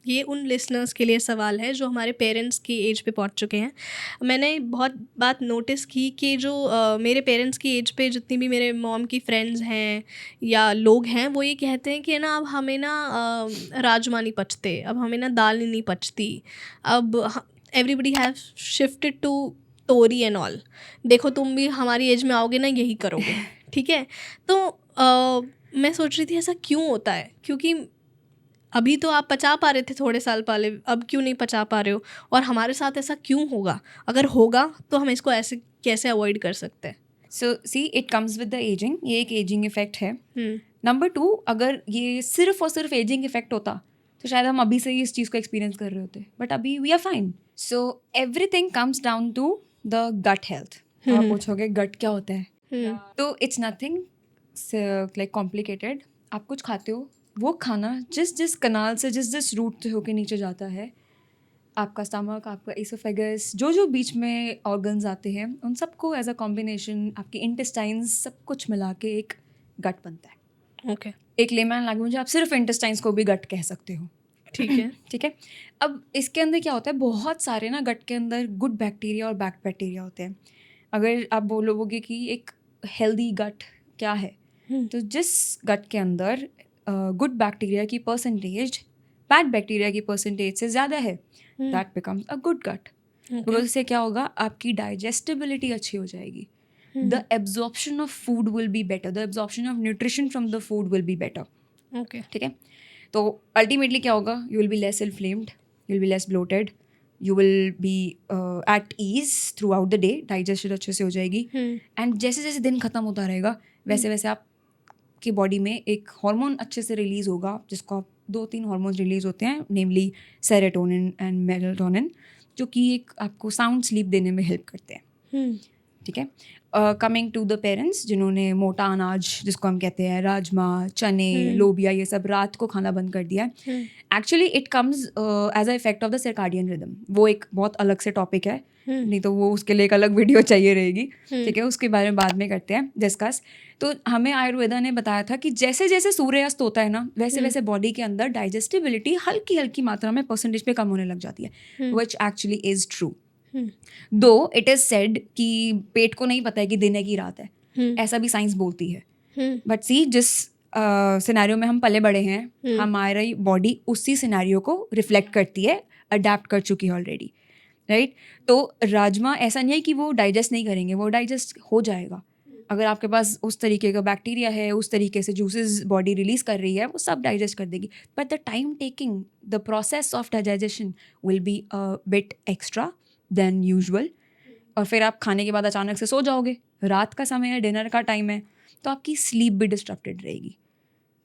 ये उन लिसनर्स के लिए सवाल है जो हमारे पेरेंट्स की एज पे पहुंच चुके हैं। मैंने बहुत बात नोटिस की कि जो मेरे पेरेंट्स की एज पे जितनी भी मेरे मॉम की फ्रेंड्स हैं या लोग हैं, वो ये कहते हैं कि ना अब हमें ना राजमा नहीं पचते, अब हमें ना दाल नहीं पचती, अब एवरीबडी हैव शिफ्टेड टू तोरी एंड ऑल। देखो तुम भी हमारी एज में आओगे ना यही करोगे। ठीक है। तो मैं सोच रही थी ऐसा क्यों होता है, क्योंकि अभी तो आप पचा पा रहे थे थोड़े साल पहले, अब क्यों नहीं पचा पा रहे हो, और हमारे साथ ऐसा क्यों होगा? अगर होगा तो हम इसको ऐसे कैसे अवॉइड कर सकते हैं? So see it comes with the ageing, ये एक एजिंग इफेक्ट है। नंबर 2, अगर ये सिर्फ और सिर्फ एजिंग इफेक्ट होता तो शायद हम अभी से ही इस चीज़ को एक्सपीरियंस कर रहे होते, बट अभी we are fine. So everything comes down to the gut health. आप पूछोगे गट क्या होता है, तो इट्स नथिंग लाइक कॉम्प्लिकेटेड। आप कुछ खाते हो, वो खाना जिस जिस कनाल से, जिस जिस रूट से होके नीचे जाता है, आपका स्टमक, आपका एसोफेगस, जो जो बीच में ऑर्गन्स आते हैं, उन सबको एज अ कॉम्बिनेशन आपके इंटेस्टाइन्स सब कुछ मिला के एक गट बनता है। ओके। एक लेमैन लैंग्वेज आप सिर्फ इंटेस्टाइन्स को भी गट कह सकते हो। ठीक है। ठीक है। अब इसके अंदर क्या होता है, बहुत सारे ना गट के अंदर गुड बैक्टीरिया और बैड बैक्टीरिया होते हैं। अगर आप बोलोगे कि एक हेल्दी गट क्या है, तो जिस गट के अंदर गुड बैक्टीरिया की परसेंटेज बैड बैक्टीरिया की परसेंटेज से ज़्यादा है, that becomes a good gut. Because इससे क्या होगा, आपकी डाइजेस्टिबिलिटी अच्छी हो जाएगी, the absorption of food will be better, the absorption of nutrition from the food will be better. Okay. ठीक है। तो अल्टीमेटली क्या होगा, you will be less inflamed, you will be less bloated, you will be at ease through out the day, digestion अच्छे से हो जाएगी। And जैसे जैसे दिन खत्म होता रहेगा वैसे वैसे आपकी बॉडी में एक हार्मोन अच्छे से रिलीज होगा, जिसको आप 2-3 हार्मोन्स रिलीज होते हैं, नेमली सेरोटोनिन एंड मेलाटोनिन, जो कि एक आपको साउंड स्लीप देने में हेल्प करते हैं। ठीक है। कमिंग टू द पेरेंट्स जिन्होंने मोटा अनाज, जिसको हम कहते हैं राजमा, चने, लोबिया, ये सब रात को खाना बंद कर दिया है, actually it comes as a effect of the circadian rhythm. वो एक बहुत अलग से टॉपिक है, नहीं तो वो उसके लिए एक अलग वीडियो चाहिए रहेगी। ठीक है, उसके बारे में बाद में करते हैं डिस्कस। तो हमें आयुर्वेदा ने बताया था कि जैसे जैसे सूर्यास्त होता है ना, वैसे वैसे बॉडी के अंदर डाइजेस्टिबिलिटी हल्की हल्की मात्रा में परसेंटेज पे कम होने लग जाती है, विच एक्चुअली इज ट्रू। दो इट इज सेड कि पेट को नहीं पता है कि दिन है कि रात है, ऐसा भी साइंस बोलती है। बट सी, जिस सिनेरियो में हम पले बड़े हैं, हमारी बॉडी उसी सिनेरियो को रिफ्लेक्ट करती है, अडेप्ट कर चुकी है ऑलरेडी, राइट। तो राजमा ऐसा नहीं है कि वो डाइजेस्ट नहीं करेंगे, वो डाइजेस्ट हो जाएगा। अगर आपके पास उस तरीके का बैक्टीरिया है, उस तरीके से जूसेस बॉडी रिलीज कर रही है, वो सब डाइजेस्ट कर देगी। But the time taking, the process of digestion will be a bit extra than usual. और फिर आप खाने के बाद अचानक से सो जाओगे, रात का समय है, डिनर का टाइम है, तो आपकी स्लीप भी डिस्टर्बेड रहेगी।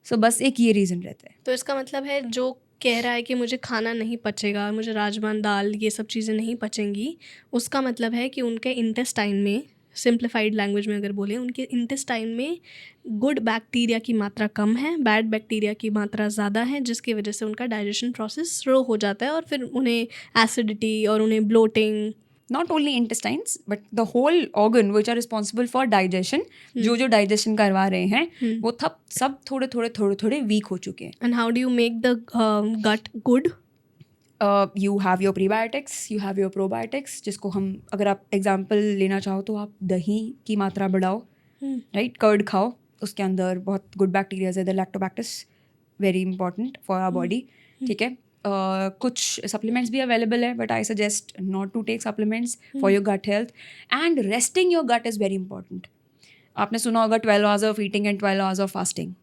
सो बस एक ये रीज़न रहता है। तो इसका मतलब है जो कह रहा है कि मुझे खाना नहीं पचेगा, मुझे राजमा दाल ये सब चीज़ें नहीं पचेंगी, उसका मतलब है कि उनके इंटेस्टाइन में, सिंप्लीफाइड लैंग्वेज में अगर बोलें, उनके इंटेस्टाइन में गुड बैक्टीरिया की मात्रा कम है, बैड बैक्टीरिया की मात्रा ज़्यादा है, जिसकी वजह से उनका डाइजेशन प्रोसेस स्लो हो जाता है और फिर उन्हें एसिडिटी और उन्हें bloating. Not only intestines but the whole organ which are responsible for digestion, जो जो डाइजेशन करवा रहे हैं, वो सब थोड़े थोड़े वीक हो चुके हैं। And how do you make the gut good? You have your prebiotics, you have your probiotics, जिसको हम, अगर आप एग्जाम्पल लेना चाहो तो आप दही की मात्रा बढ़ाओ, राइट, कर्ड खाओ, उसके अंदर बहुत गुड बैक्टीरियाज है, the lactobacillus, very important for our body. ठीक है। कुछ सप्लीमेंट्स भी अवेलेबल है, but I suggest not to take supplements for your gut health. And resting your gut is very important. आपने सुना होगा 12 hours of eating and 12 hours of fasting,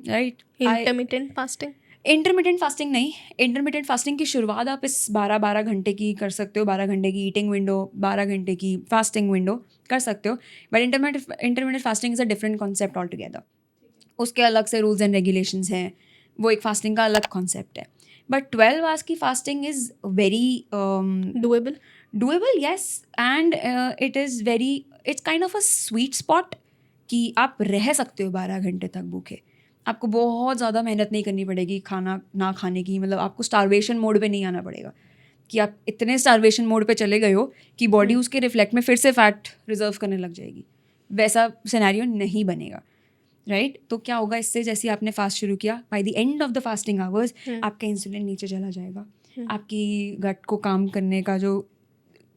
right. Intermittent fasting? Intermediate fasting नहीं, intermediate fasting की शुरुआत आप इस 12-12 घंटे की कर सकते हो, 12 घंटे की ईटिंग विंडो, 12 घंटे की फास्टिंग विंडो कर सकते हो। But intermediate fasting is a different concept all together. उसके अलग से रूल्स एंड रेगुलेशंस हैं, वो एक फास्टिंग का अलग कॉन्सेप्ट है। बट 12 आवर्स की fasting is very doable, yes. And it is very, it's kind of a sweet spot कि आप रह सकते हो 12 घंटे तक भूखे। आपको बहुत ज़्यादा मेहनत नहीं करनी पड़ेगी खाना ना खाने की, मतलब आपको स्टारवेशन मोड पे नहीं आना पड़ेगा कि आप इतने स्टारवेशन मोड पे चले गए हो कि बॉडी उसके रिफ्लेक्ट में फिर से फैट रिजर्व करने लग जाएगी। वैसा सिनेरियो नहीं बनेगा। राइट तो क्या होगा इससे, जैसे आपने फास्ट शुरू किया, by the end of the fasting hours आपका इंसुलिन नीचे चला जाएगा, आपकी गट को काम करने का जो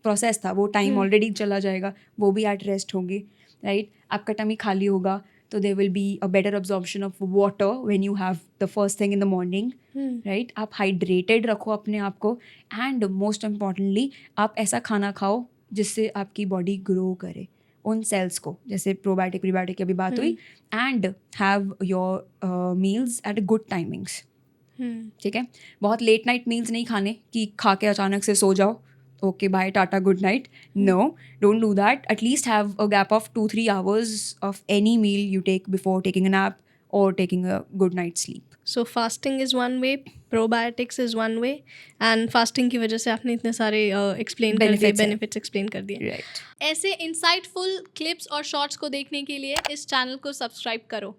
प्रोसेस था वो टाइम ऑलरेडी चला जाएगा, वो भी एट रेस्ट होंगी, राइट आपका टमी खाली होगा, तो there will be a better absorption of water when you have the first thing in the morning, right आप हाइड्रेटेड रखो अपने आप को, एंड मोस्ट इम्पॉर्टेंटली आप ऐसा खाना खाओ जिससे आपकी बॉडी ग्रो करे उन सेल्स को, जैसे प्रोबायोटिक प्रीबायोटिक की अभी बात हुई, and have your meals at good timings, ठीक है। बहुत लेट नाइट मील्स नहीं खाने कि खा के अचानक से सो जाओ, ओके बाय टाटा good night, no don't do that, at least have a gap of 2-3 hours of any meal you take before taking a nap और taking a good night sleep. So fasting is one way, probiotics is one way, and fasting की वजह से आपने इतने सारे explain कर दिए, benefits explain कर दिए। राइट ऐसे इंसाइटफुल क्लिप्स और शॉर्ट्स को देखने के लिए इस चैनल को सब्सक्राइब करो।